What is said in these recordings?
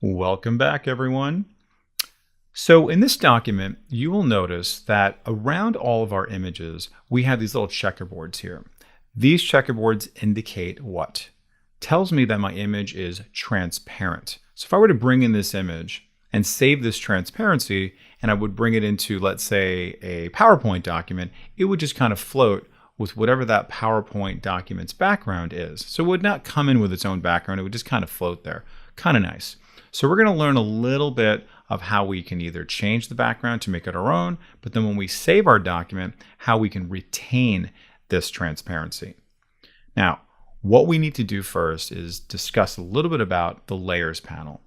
Welcome back, everyone. So in this document, you will notice that around all of our images, we have these little checkerboards here. These checkerboards indicate what? Tells me that my image is transparent. So if I were to bring in this image and save this transparency, and I would bring it into, let's say, a PowerPoint document, it would just kind of float with whatever that PowerPoint document's background is. So it would not come in with its own background, it would just kind of float there. Kind of nice. So we're going to learn a little bit of how we can either change the background to make it our own, but then when we save our document, how we can retain this transparency. Now, what we need to do first is discuss a little bit about the layers panel.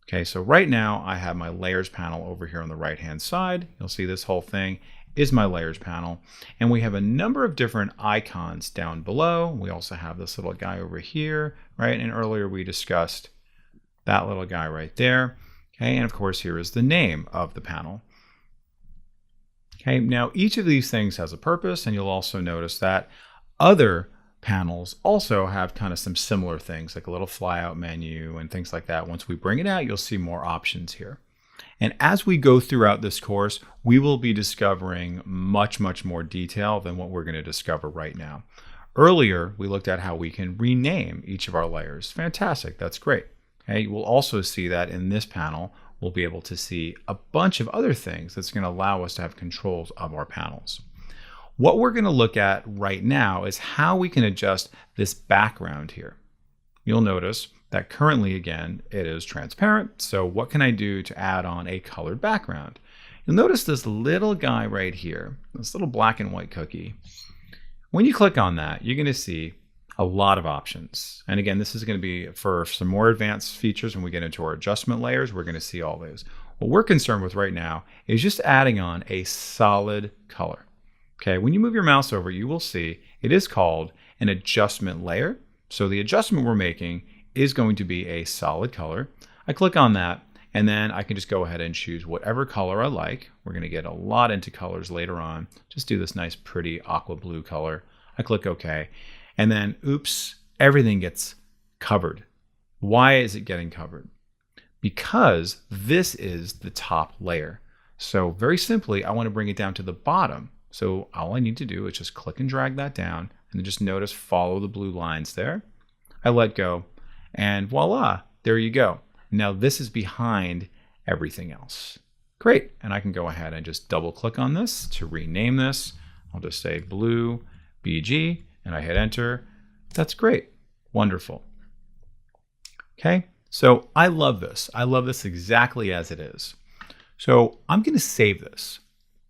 Okay, so right now I have my layers panel over here on the right-hand side. You'll see this whole thing is my layers panel. And we have a number of different icons down below. We also have this little guy over here, right? And earlier we discussed that little guy right there. Okay, and of course here is the name of the panel. Okay, now each of these things has a purpose, and you'll also notice that other panels also have kind of some similar things, like a little flyout menu and things like that. Once we bring it out, you'll see more options here. And as we go throughout this course, we will be discovering much more detail than what we're going to discover right now. Earlier, we looked at how we can rename each of our layers. Fantastic, that's great. Okay, we'll also see that in this panel, we'll be able to see a bunch of other things that's going to allow us to have controls of our panels. What we're going to look at right now is how we can adjust this background here. You'll notice that currently, again, it is transparent. So what can I do to add on a colored background? You'll notice this little guy right here, this little black and white cookie. When you click on that, you're going to see a lot of options. And again, this is going to be for some more advanced features when we get into our adjustment layers. We're going to see all those. What we're concerned with right now is just adding on a solid color. Okay, when you move your mouse over, you will see it is called an adjustment layer. So the adjustment we're making is going to be a solid color. I click on that, and then I can just go ahead and choose whatever color I like. We're going to get a lot into colors later on. Just do this nice, pretty aqua blue color. I click OK. And then, oops, everything gets covered. Why is it getting covered? Because this is the top layer. So very simply, I want to bring it down to the bottom. So all I need to do is just click and drag that down, and then just notice, follow the blue lines there. I let go, and voila, there you go. Now this is behind everything else. Great, and I can go ahead and just double click on this to rename this. I'll just say blue BG, and I hit enter. That's great. Wonderful. Okay, so I love this. I love this exactly as it is. So I'm going to save this.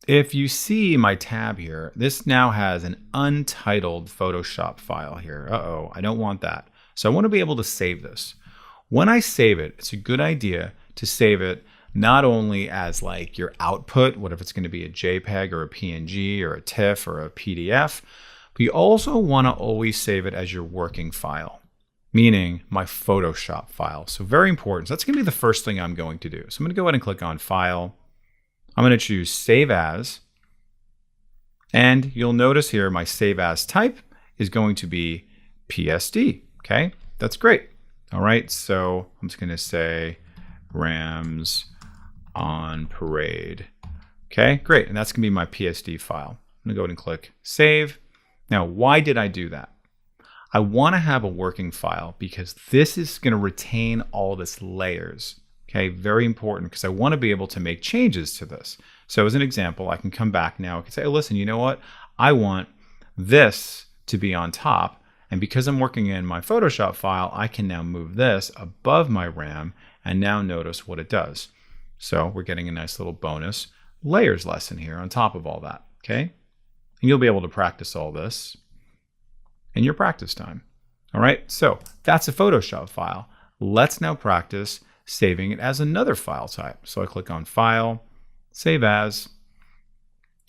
If you see my tab here, this now has an untitled Photoshop file here. Uh-oh, I don't want that. So I want to be able to save this. When I save it, it's a good idea to save it not only as like your output, what if it's going to be a JPEG or a PNG or a TIFF or a PDF, but you also want to always save it as your working file, meaning my Photoshop file. So very important. So that's going to be the first thing I'm going to do. So I'm going to go ahead and click on File. I'm going to choose Save As. And you'll notice here my Save As type is going to be PSD. Okay, that's great. All right, so I'm just going to say Rams on Parade. Okay, great. And that's going to be my PSD file. I'm going to go ahead and click Save. Now, why did I do that? I want to have a working file because this is going to retain all of its layers. Okay, very important because I want to be able to make changes to this. So as an example, I can come back now. I can say, oh, listen, you know what? I want this to be on top. And because I'm working in my Photoshop file, I can now move this above my RAM and now notice what it does. So we're getting a nice little bonus layers lesson here on top of all that. Okay. And you'll be able to practice all this in your practice time. All right, so that's a Photoshop file. Let's now practice saving it as another file type. So I click on File, Save As,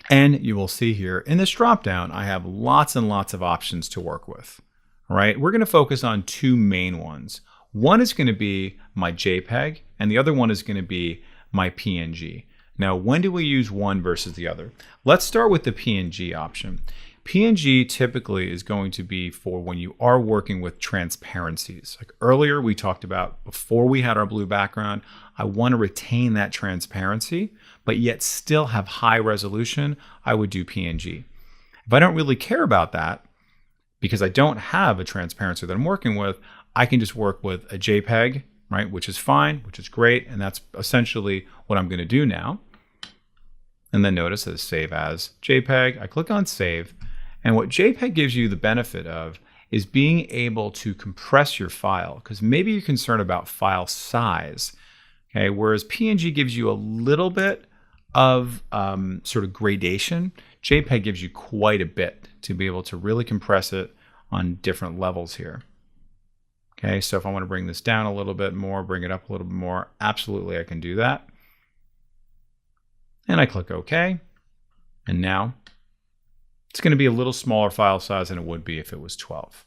and you will see here in this dropdown, I have lots and lots of options to work with. All right, we're going to focus on two main ones. One is going to be my JPEG, and the other one is going to be my PNG. Now, when do we use one versus the other? Let's start with the PNG option. PNG typically is going to be for when you are working with transparencies. Like earlier we talked about, before we had our blue background, I want to retain that transparency, but yet still have high resolution, I would do PNG. If I don't really care about that, because I don't have a transparency that I'm working with, I can just work with a JPEG, right? Which is fine, which is great. And that's essentially what I'm going to do now. And then notice it save as JPEG. I click on save. And what JPEG gives you the benefit of is being able to compress your file, because maybe you're concerned about file size. Okay, whereas PNG gives you a little bit of sort of gradation, JPEG gives you quite a bit to be able to really compress it on different levels here. Okay, so if I want to bring this down a little bit more, bring it up a little bit more, absolutely I can do that. And I click OK. And now it's going to be a little smaller file size than it would be if it was 12.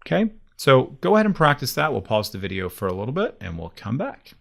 Okay, so go ahead and practice that. We'll pause the video for a little bit and we'll come back.